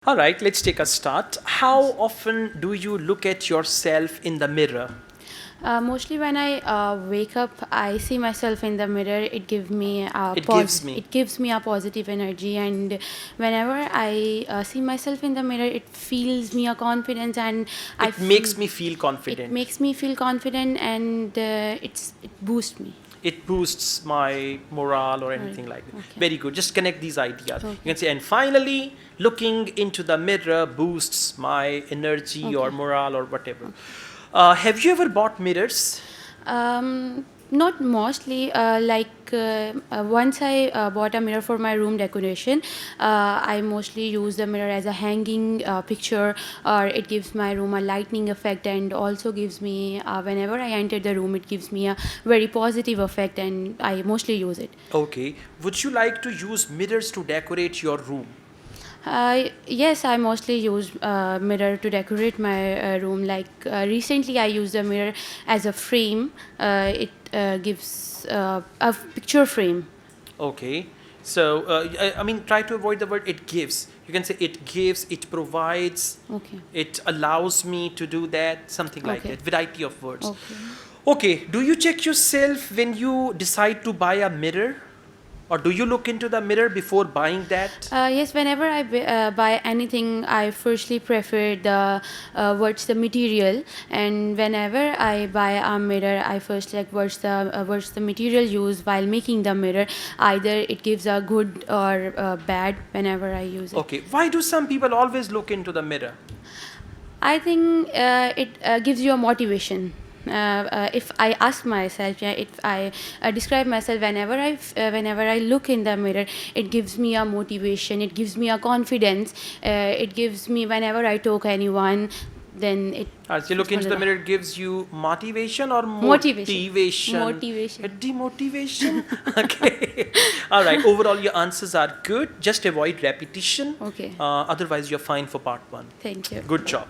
All right, let's take a start. How often do you look at yourself in the mirror? Mostly when I wake up, I see myself in the mirror. It gives me It gives me. it gives me a positive energy, and whenever I see myself in the mirror, it feels me a confidence, and It makes me feel confident. it makes me feel confident, and it boosts me. It boosts my morale or anything Right. like that. Okay. Very good. Just connect these ideas. Okay. You can say, and finally, looking into the mirror boosts my energy or Okay. morale or whatever. Have you ever bought mirrors? Not mostly. Once I bought a mirror for my room decoration. I mostly use the mirror as a hanging picture, or it gives my room a lightning effect, and also gives me whenever I enter the room, it gives me a very positive effect, and I mostly use it. Okay. Would you like to use mirrors to decorate your room? Yes, I mostly use mirror to decorate my room. Recently, I used a mirror as a frame. It gives a picture frame. Okay. So, I mean, try to avoid the word it gives. You can say it gives, it provides, Okay. it allows me to do that, something like Okay. that. Variety of words. Okay. Okay. Do you check yourself when you decide to buy a mirror? Or do you look into the mirror before buying that? Yes, whenever I buy anything, I firstly prefer what's the material, and whenever I buy a mirror, I first like what's the material used while making the mirror. Either it gives a good or bad whenever I use it. Okay. Why do some people always look into the mirror? I think it gives you a motivation. If I ask myself, yeah, if I describe myself, whenever I look in the mirror, it gives me a motivation. It gives me a confidence. It gives me whenever I talk anyone, then it. As you look into the mirror, it gives you motivation or Motivation. motivation? Motivation. Demotivation? Okay. All right. Overall, your answers are good. Just avoid repetition. Okay. Otherwise, you're fine for part one. Thank you. Good job.